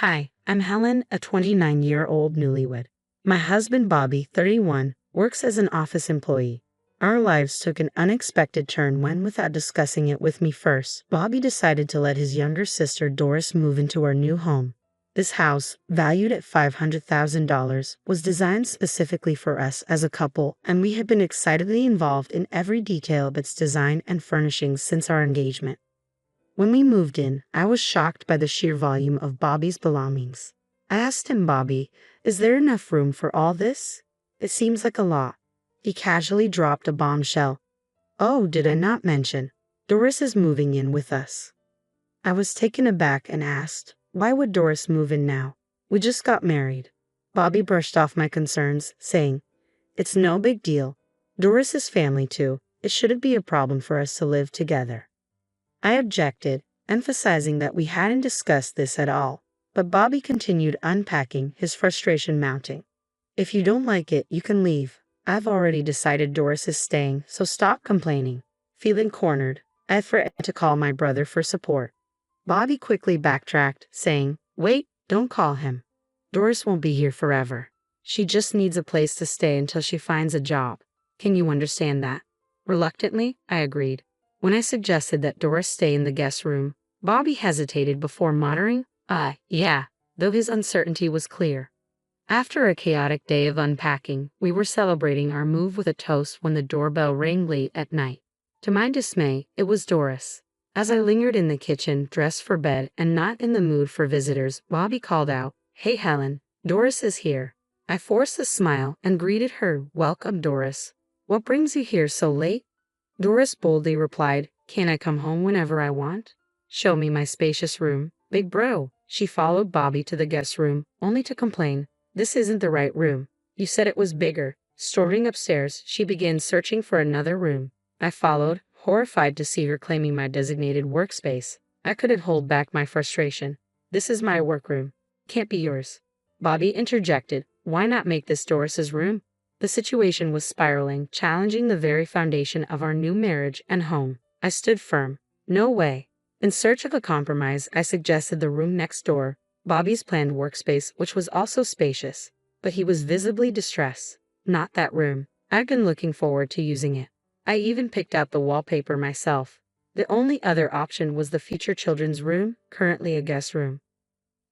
Hi, I'm Helen, a 29-year-old newlywed. My husband Bobby, 31, works as an office employee. Our lives took an unexpected turn when, without discussing it with me first, Bobby decided to let his younger sister Doris move into our new home. This house, valued at $500,000, was designed specifically for us as a couple, and we had been excitedly involved in every detail of its design and furnishings since our engagement. When we moved in, I was shocked by the sheer volume of Bobby's belongings. I asked him, Bobby, is there enough room for all this? It seems like a lot. He casually dropped a bombshell. Oh, did I not mention? Doris is moving in with us. I was taken aback and asked, why would Doris move in now? We just got married. Bobby brushed off my concerns, saying, it's no big deal. Doris is family too. It shouldn't be a problem for us to live together. I objected, emphasizing that we hadn't discussed this at all, but Bobby continued unpacking, his frustration mounting. If you don't like it, you can leave. I've already decided Doris is staying, so stop complaining. Feeling cornered, I threatened to call my brother for support. Bobby quickly backtracked, saying, wait, don't call him. Doris won't be here forever. She just needs a place to stay until she finds a job. Can you understand that? Reluctantly, I agreed. When I suggested that Doris stay in the guest room, Bobby hesitated before muttering, yeah, though his uncertainty was clear. After a chaotic day of unpacking, we were celebrating our move with a toast when the doorbell rang late at night. To my dismay, it was Doris. As I lingered in the kitchen, dressed for bed and not in the mood for visitors, Bobby called out, hey Helen, Doris is here. I forced a smile and greeted her, welcome Doris. What brings you here so late? Doris boldly replied, can't I come home whenever I want? Show me my spacious room, big bro. She followed Bobby to the guest room, only to complain, this isn't the right room. You said it was bigger. Storming upstairs, she began searching for another room. I followed, horrified to see her claiming my designated workspace. I couldn't hold back my frustration. This is my workroom. Can't be yours. Bobby interjected, why not make this Doris's room? The situation was spiraling, challenging the very foundation of our new marriage and home. I stood firm. No way. In search of a compromise, I suggested the room next door, Bobby's planned workspace, which was also spacious. But he was visibly distressed. Not that room. I'd been looking forward to using it. I even picked out the wallpaper myself. The only other option was the future children's room, currently a guest room.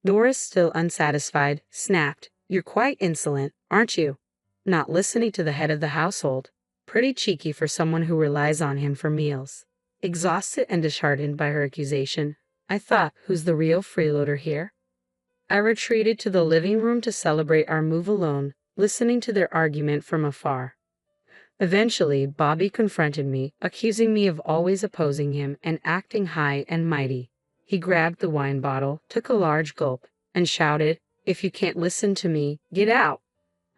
Doris, still unsatisfied, snapped, you're quite insolent, aren't you? Not listening to the head of the household. Pretty cheeky for someone who relies on him for meals. Exhausted and disheartened by her accusation, I thought, who's the real freeloader here? I retreated to the living room to celebrate our move alone, listening to their argument from afar. Eventually, Bobby confronted me, accusing me of always opposing him and acting high and mighty. He grabbed the wine bottle, took a large gulp, and shouted, if you can't listen to me, get out.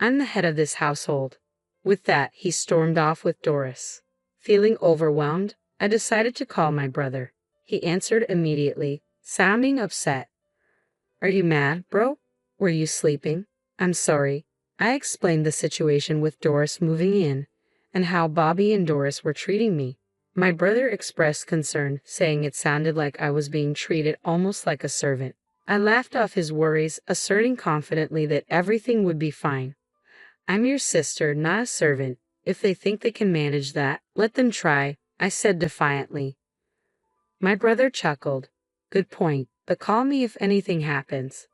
I'm the head of this household. With that, he stormed off with Doris. Feeling overwhelmed, I decided to call my brother. He answered immediately, sounding upset. Are you mad, bro? Were you sleeping? I'm sorry. I explained the situation with Doris moving in, and how Bobby and Doris were treating me. My brother expressed concern, saying it sounded like I was being treated almost like a servant. I laughed off his worries, asserting confidently that everything would be fine. I'm your sister, not a servant. If they think they can manage that, let them try, I said defiantly. My brother chuckled. Good point, but call me if anything happens.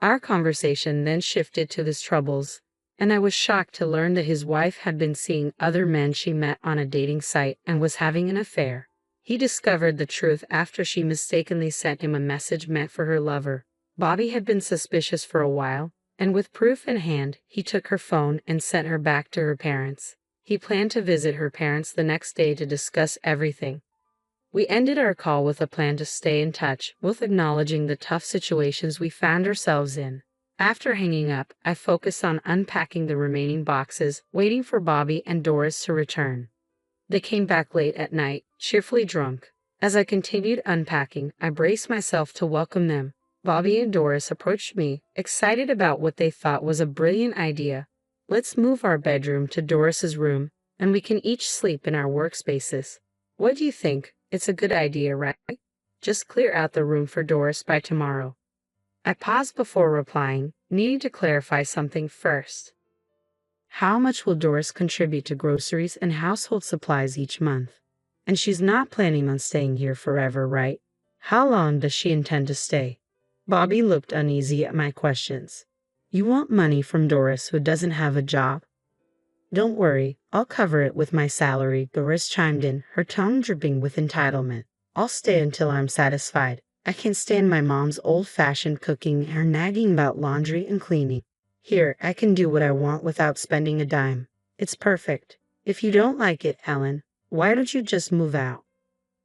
Our conversation then shifted to his troubles, and I was shocked to learn that his wife had been seeing other men she met on a dating site and was having an affair. He discovered the truth after she mistakenly sent him a message meant for her lover. Bobby had been suspicious for a while, and with proof in hand, he took her phone and sent her back to her parents. He planned to visit her parents the next day to discuss everything. We ended our call with a plan to stay in touch, both acknowledging the tough situations we found ourselves in. After hanging up, I focused on unpacking the remaining boxes, waiting for Bobby and Doris to return. They came back late at night, cheerfully drunk. As I continued unpacking, I braced myself to welcome them. Bobby and Doris approached me, excited about what they thought was a brilliant idea. Let's move our bedroom to Doris's room, and we can each sleep in our workspaces. What do you think? It's a good idea, right? Just clear out the room for Doris by tomorrow. I paused before replying, needing to clarify something first. How much will Doris contribute to groceries and household supplies each month? And she's not planning on staying here forever, right? How long does she intend to stay? Bobby looked uneasy at my questions. You want money from Doris who doesn't have a job? Don't worry, I'll cover it with my salary, Doris chimed in, her tone dripping with entitlement. I'll stay until I'm satisfied. I can't stand my mom's old-fashioned cooking and her nagging about laundry and cleaning. Here, I can do what I want without spending a dime. It's perfect. If you don't like it, Ellen, why don't you just move out?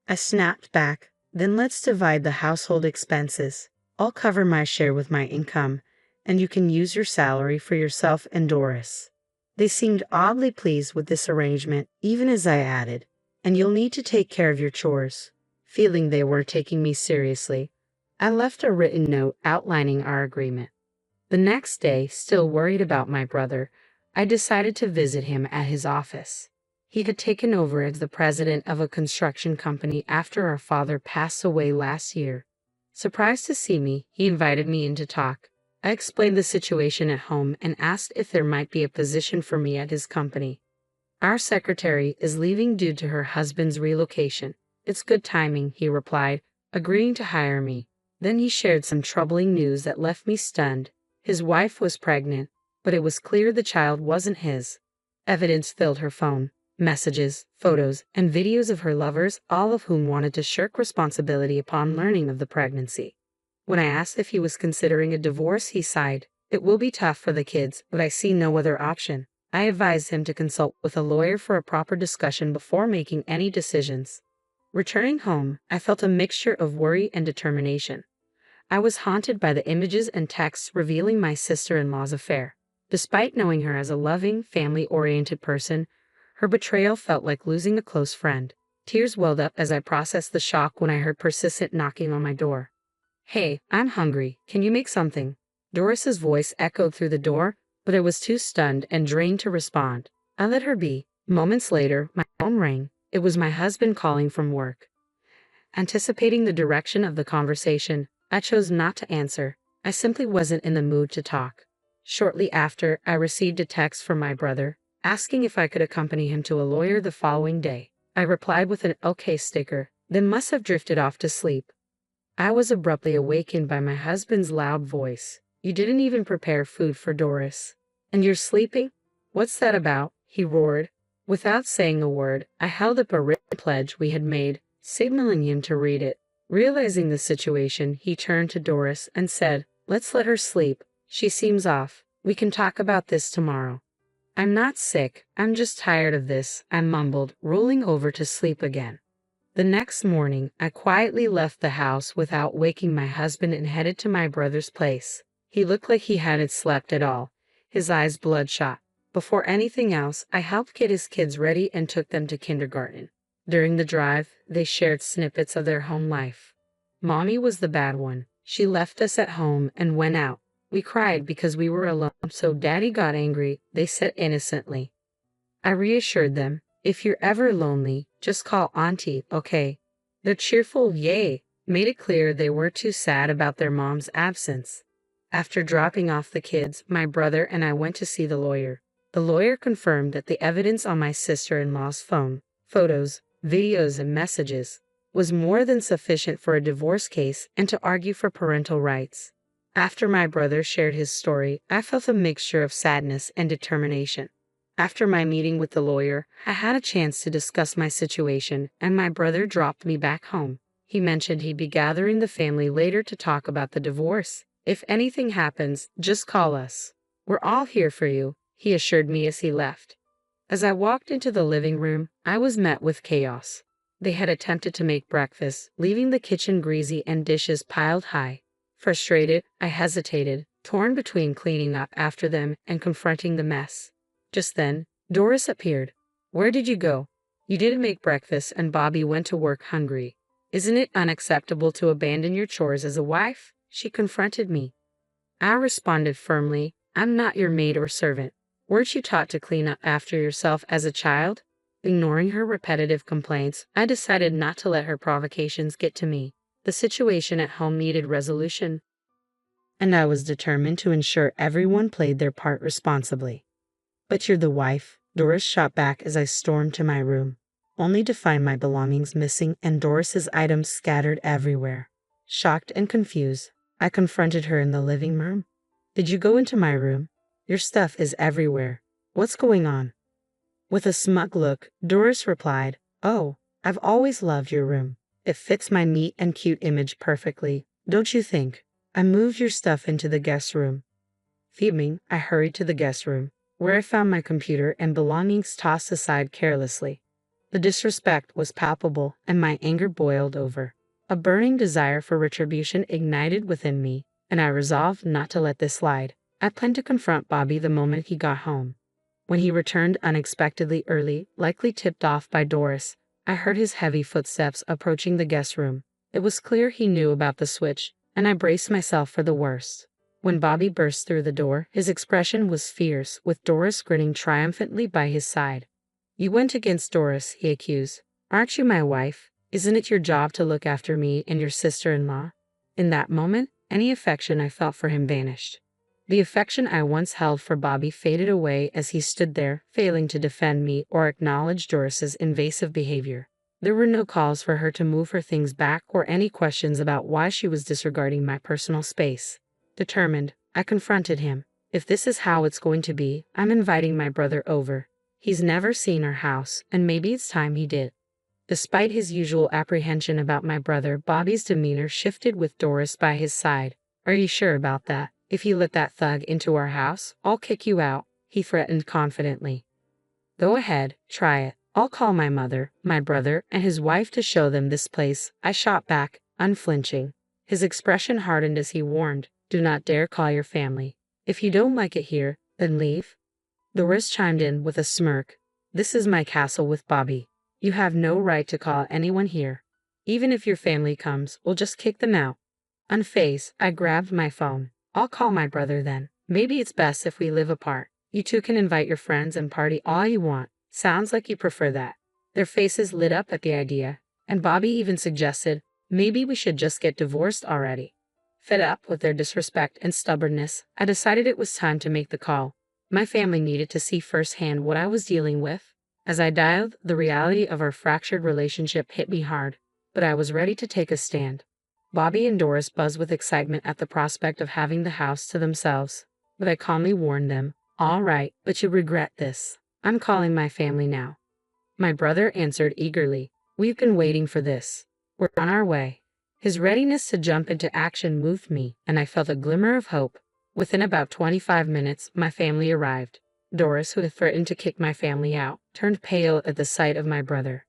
I snapped back. Then let's divide the household expenses. I'll cover my share with my income, and you can use your salary for yourself and Doris. They seemed oddly pleased with this arrangement, even as I added, and you'll need to take care of your chores. Feeling they were taking me seriously, I left a written note outlining our agreement. The next day, still worried about my brother, I decided to visit him at his office. He had taken over as the president of a construction company after our father passed away last year. Surprised to see me, he invited me in to talk. I explained the situation at home and asked if there might be a position for me at his company. Our secretary is leaving due to her husband's relocation. It's good timing, he replied, agreeing to hire me. Then he shared some troubling news that left me stunned. His wife was pregnant, but it was clear the child wasn't his. Evidence filled her phone. Messages, photos, and videos of her lovers, all of whom wanted to shirk responsibility upon learning of the pregnancy. When I asked if he was considering a divorce, he sighed. It will be tough for the kids, but I see no other option. I advised him to consult with a lawyer for a proper discussion before making any decisions. Returning home, I felt a mixture of worry and determination. I was haunted by the images and texts revealing my sister-in-law's affair. Despite knowing her as a loving, family-oriented person, her betrayal felt like losing a close friend. Tears welled up as I processed the shock when I heard persistent knocking on my door. Hey, I'm hungry. Can you make something? Doris's voice echoed through the door, but I was too stunned and drained to respond. I let her be. Moments later, my phone rang. It was my husband calling from work. Anticipating the direction of the conversation, I chose not to answer. I simply wasn't in the mood to talk. Shortly after, I received a text from my brother, asking if I could accompany him to a lawyer the following day. I replied with an okay sticker, then must have drifted off to sleep. I was abruptly awakened by my husband's loud voice. You didn't even prepare food for Doris. And you're sleeping? What's that about? He roared. Without saying a word, I held up a written pledge we had made, signaling him to read it. Realizing the situation, he turned to Doris and said, Let's let her sleep. She seems off. We can talk about this tomorrow. I'm not sick, I'm just tired of this, I mumbled, rolling over to sleep again. The next morning, I quietly left the house without waking my husband and headed to my brother's place. He looked like he hadn't slept at all, his eyes bloodshot. Before anything else, I helped get his kids ready and took them to kindergarten. During the drive, they shared snippets of their home life. Mommy was the bad one. She left us at home and went out. We cried because we were alone, so Daddy got angry, they said innocently. I reassured them, if you're ever lonely, just call Auntie, okay? Their cheerful yay made it clear they were too sad about their mom's absence. After dropping off the kids, my brother and I went to see the lawyer. The lawyer confirmed that the evidence on my sister-in-law's phone, photos, videos, and messages, was more than sufficient for a divorce case and to argue for parental rights. After my brother shared his story, I felt a mixture of sadness and determination. After my meeting with the lawyer, I had a chance to discuss my situation, and my brother dropped me back home. He mentioned he'd be gathering the family later to talk about the divorce. If anything happens, just call us. We're all here for you, he assured me as he left. As I walked into the living room, I was met with chaos. They had attempted to make breakfast, leaving the kitchen greasy and dishes piled high. Frustrated, I hesitated, torn between cleaning up after them and confronting the mess. Just then, Doris appeared. Where did you go? You didn't make breakfast and Bobby went to work hungry. Isn't it unacceptable to abandon your chores as a wife? She confronted me. I responded firmly, I'm not your maid or servant. Weren't you taught to clean up after yourself as a child? Ignoring her repetitive complaints, I decided not to let her provocations get to me. The situation at home needed resolution. and I was determined to ensure everyone played their part responsibly. But you're the wife, Doris shot back as I stormed to my room, only to find my belongings missing and Doris's items scattered everywhere. Shocked and confused, I confronted her in the living room. Did you go into my room? Your stuff is everywhere. What's going on? With a smug look, Doris replied, "Oh, I've always loved your room. It fits my neat and cute image perfectly, don't you think? I moved your stuff into the guest room." Fuming, I hurried to the guest room, where I found my computer and belongings tossed aside carelessly. The disrespect was palpable, and my anger boiled over. A burning desire for retribution ignited within me, and I resolved not to let this slide. I planned to confront Bobby the moment he got home. When he returned unexpectedly early, likely tipped off by Doris, I heard his heavy footsteps approaching the guest room. It was clear he knew about the switch, and I braced myself for the worst. When Bobby burst through the door, his expression was fierce, with Doris grinning triumphantly by his side. "You went against Doris," he accused. "Aren't you my wife? Isn't it your job to look after me and your sister-in-law?" In that moment, any affection I felt for him vanished. The affection I once held for Bobby faded away as he stood there, failing to defend me or acknowledge Doris's invasive behavior. There were no calls for her to move her things back or any questions about why she was disregarding my personal space. Determined, I confronted him. "If this is how it's going to be, I'm inviting my brother over. He's never seen our house, and maybe it's time he did." Despite his usual apprehension about my brother, Bobby's demeanor shifted with Doris by his side. "Are you sure about that? If you let that thug into our house, I'll kick you out," he threatened confidently. "Go ahead, try it. I'll call my mother, my brother, and his wife to show them this place," I shot back, unflinching. His expression hardened as he warned, "Do not dare call your family. If you don't like it here, then leave." Doris chimed in with a smirk. "This is my castle with Bobby. You have no right to call anyone here. Even if your family comes, we'll just kick them out." Unfazed, I grabbed my phone. "I'll call my brother then. Maybe it's best if we live apart. You two can invite your friends and party all you want. Sounds like you prefer that." Their faces lit up at the idea, and Bobby even suggested, "Maybe we should just get divorced already." Fed up with their disrespect and stubbornness, I decided it was time to make the call. My family needed to see firsthand what I was dealing with. As I dialed, the reality of our fractured relationship hit me hard, but I was ready to take a stand. Bobby and Doris buzzed with excitement at the prospect of having the house to themselves, but I calmly warned them, "All right, but you'll regret this. I'm calling my family now." My brother answered eagerly, "We've been waiting for this. We're on our way." His readiness to jump into action moved me, and I felt a glimmer of hope. Within about 25 minutes, my family arrived. Doris, who had threatened to kick my family out, turned pale at the sight of my brother.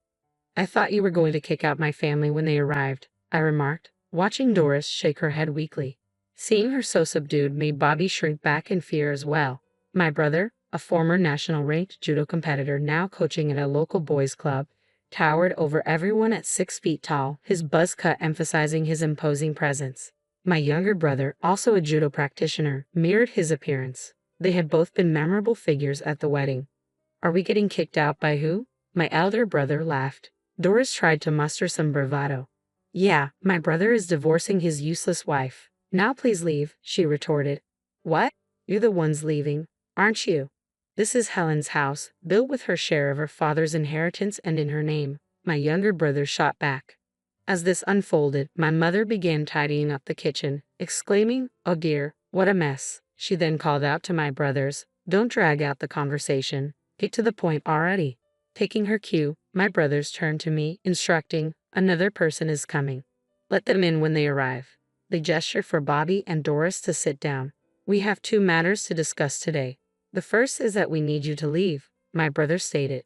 "I thought you were going to kick out my family when they arrived," I remarked, watching Doris shake her head weakly. Seeing her so subdued made Bobby shrink back in fear as well. My brother, a former national-ranked judo competitor now coaching at a local boys' club, towered over everyone at 6 feet tall, his buzz cut emphasizing his imposing presence. My younger brother, also a judo practitioner, mirrored his appearance. They had both been memorable figures at the wedding. "Are we getting kicked out by who?" My elder brother laughed. Doris tried to muster some bravado. "Yeah, my brother is divorcing his useless wife. Now please leave," she retorted. "What? You're the ones leaving, aren't you? This is Helen's house, built with her share of her father's inheritance and in her name," my younger brother shot back. As this unfolded, my mother began tidying up the kitchen, exclaiming, "Oh dear, what a mess." She then called out to my brothers, "Don't drag out the conversation. Get to the point already." Taking her cue, my brothers turned to me, instructing, "Another person is coming. Let them in when they arrive." They gestured for Bobby and Doris to sit down. "We have 2 matters to discuss today. The first is that we need you to leave," my brother stated.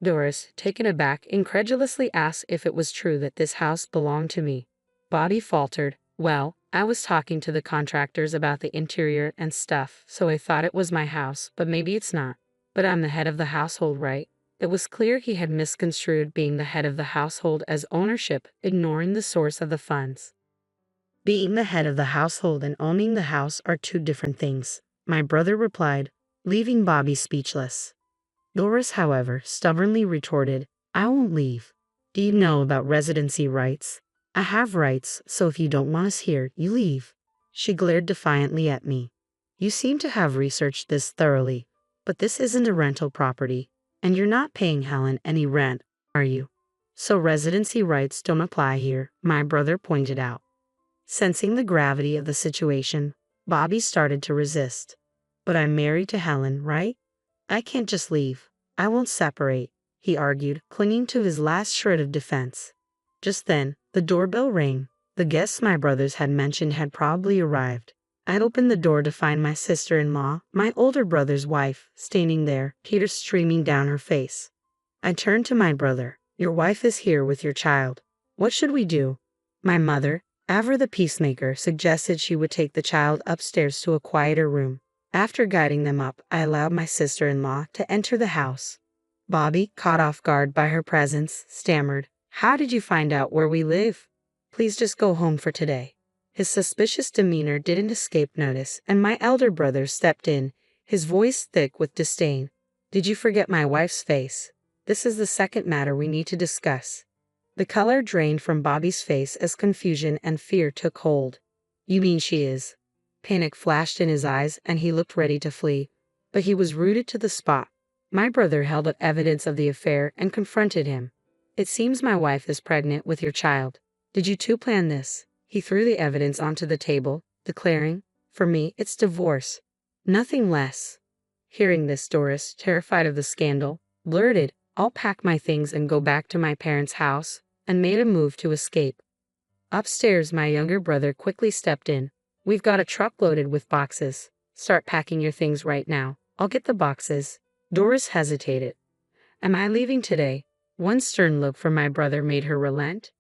Doris, taken aback, incredulously asked if it was true that this house belonged to me. Bobby faltered, "Well, I was talking to the contractors about the interior and stuff, so I thought it was my house, but maybe it's not. But I'm the head of the household, right?" It was clear he had misconstrued being the head of the household as ownership, ignoring the source of the funds. Being the head of the household and owning the house are 2 different things, my brother replied, leaving Bobby speechless. Doris, however, stubbornly retorted, "I won't leave. Do you know about residency rights? I have rights, so if you don't want us here, you leave." She glared defiantly at me. You seem to have researched this thoroughly, but this isn't a rental property, and you're not paying Helen any rent, are you? So residency rights don't apply here, my brother pointed out. Sensing the gravity of the situation, Bobby started to resist. But I'm married to Helen, right? I can't just leave. I won't separate, he argued, clinging to his last shred of defense. Just then, the doorbell rang. The guests my brothers had mentioned had probably arrived. I'd opened the door to find my sister-in-law, my older brother's wife, standing there, tears streaming down her face. I turned to my brother. Your wife is here with your child. What should we do? My mother, Avra the peacemaker, suggested she would take the child upstairs to a quieter room. After guiding them up, I allowed my sister-in-law to enter the house. Bobby, caught off guard by her presence, stammered, "How did you find out where we live? Please just go home for today." His suspicious demeanor didn't escape notice, and my elder brother stepped in, his voice thick with disdain. "Did you forget my wife's face? This is the second matter we need to discuss." The color drained from Bobby's face as confusion and fear took hold. "You mean she is?" Panic flashed in his eyes, and he looked ready to flee. But he was rooted to the spot. My brother held up evidence of the affair and confronted him. "It seems my wife is pregnant with your child. Did you two plan this?" He threw the evidence onto the table, declaring, "For me, it's divorce. Nothing less." Hearing this, Doris, terrified of the scandal, blurted, "I'll pack my things and go back to my parents' house," and made a move to escape. Upstairs, my younger brother quickly stepped in. "We've got a truck loaded with boxes. Start packing your things right now. I'll get the boxes." Doris hesitated. "Am I leaving today?" One stern look from my brother made her relent.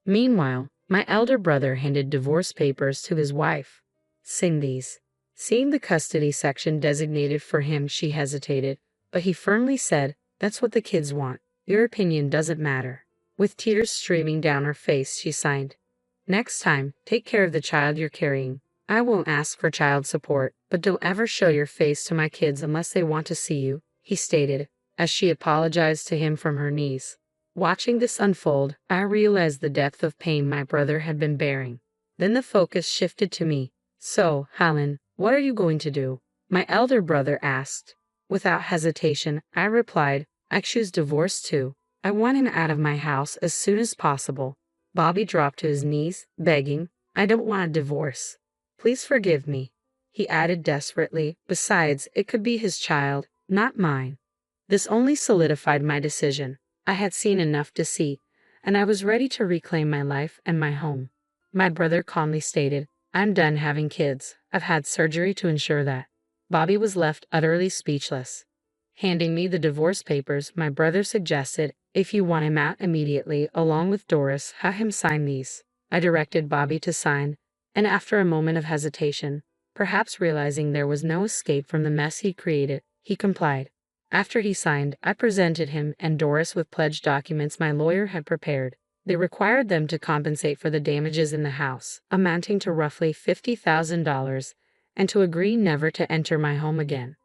Meanwhile, my elder brother handed divorce papers to his wife. "Sign these." Seeing the custody section designated for him, she hesitated, but he firmly said, "That's what the kids want. Your opinion doesn't matter." With tears streaming down her face, she signed. "Next time, take care of the child you're carrying. I won't ask for child support, but don't ever show your face to my kids unless they want to see you," he stated, as she apologized to him from her knees. Watching this unfold, I realized the depth of pain my brother had been bearing. Then the focus shifted to me. "So, Helen, what are you going to do?" my elder brother asked. Without hesitation, I replied, "I choose divorce too. I want him out of my house as soon as possible." Bobby dropped to his knees, begging, "I don't want a divorce. Please forgive me," he added desperately. "Besides, it could be his child, not mine." This only solidified my decision. I had seen enough to see, and I was ready to reclaim my life and my home. My brother calmly stated, "I'm done having kids. I've had surgery to ensure that." Bobby was left utterly speechless. Handing me the divorce papers, my brother suggested, "If you want him out immediately, along with Doris, have him sign these." I directed Bobby to sign, and after a moment of hesitation, perhaps realizing there was no escape from the mess he created, he complied. After he signed, I presented him and Doris with pledge documents my lawyer had prepared. They required them to compensate for the damages in the house, amounting to roughly $50,000, and to agree never to enter my home again.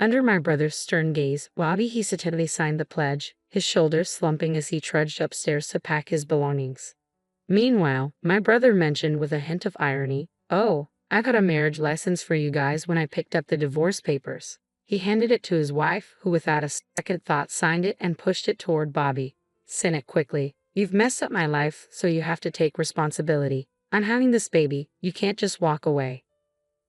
Under my brother's stern gaze, Bobby hesitantly signed the pledge, his shoulders slumping as he trudged upstairs to pack his belongings. Meanwhile, my brother mentioned with a hint of irony, "Oh, I got a marriage license for you guys when I picked up the divorce papers." He handed it to his wife, who without a second thought signed it and pushed it toward Bobby. "Sign it quickly. You've messed up my life, so you have to take responsibility. I'm having this baby. You can't just walk away."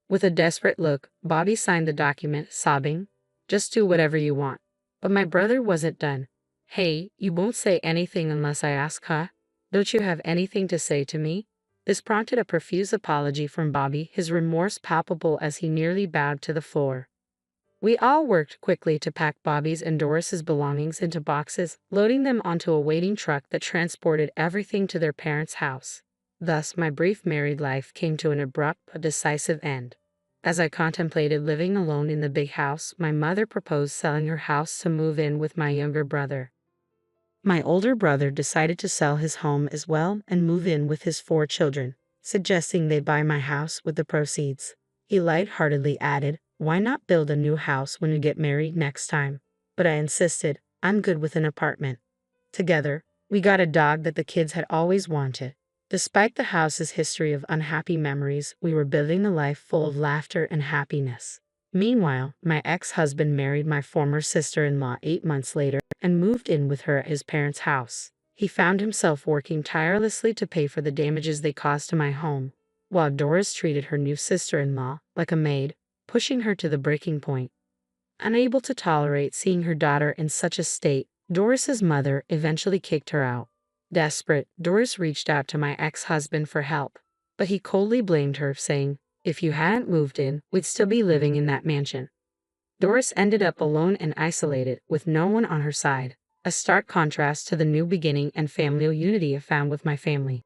With a desperate look, Bobby signed the document, sobbing, "Just do whatever you want." But my brother wasn't done. "Hey, you won't say anything unless I ask, huh? Don't you have anything to say to me?" This prompted a profuse apology from Bobby, his remorse palpable as he nearly bowed to the floor. We all worked quickly to pack Bobby's and Doris's belongings into boxes, loading them onto a waiting truck that transported everything to their parents' house. Thus, my brief married life came to an abrupt but decisive end. As I contemplated living alone in the big house, my mother proposed selling her house to move in with my younger brother. My older brother decided to sell his home as well and move in with his 4 children, suggesting they buy my house with the proceeds. He lightheartedly added, "Why not build a new house when you get married next time?" But I insisted, "I'm good with an apartment." Together, we got a dog that the kids had always wanted. Despite the house's history of unhappy memories, we were building a life full of laughter and happiness. Meanwhile, my ex-husband married my former sister-in-law 8 months later and moved in with her at his parents' house. He found himself working tirelessly to pay for the damages they caused to my home, while Doris treated her new sister-in-law like a maid, pushing her to the breaking point. Unable to tolerate seeing her daughter in such a state, Doris's mother eventually kicked her out. Desperate, Doris reached out to my ex-husband for help, but he coldly blamed her, saying, "If you hadn't moved in, we'd still be living in that mansion." Doris ended up alone and isolated, with no one on her side, a stark contrast to the new beginning and familial unity I found with my family.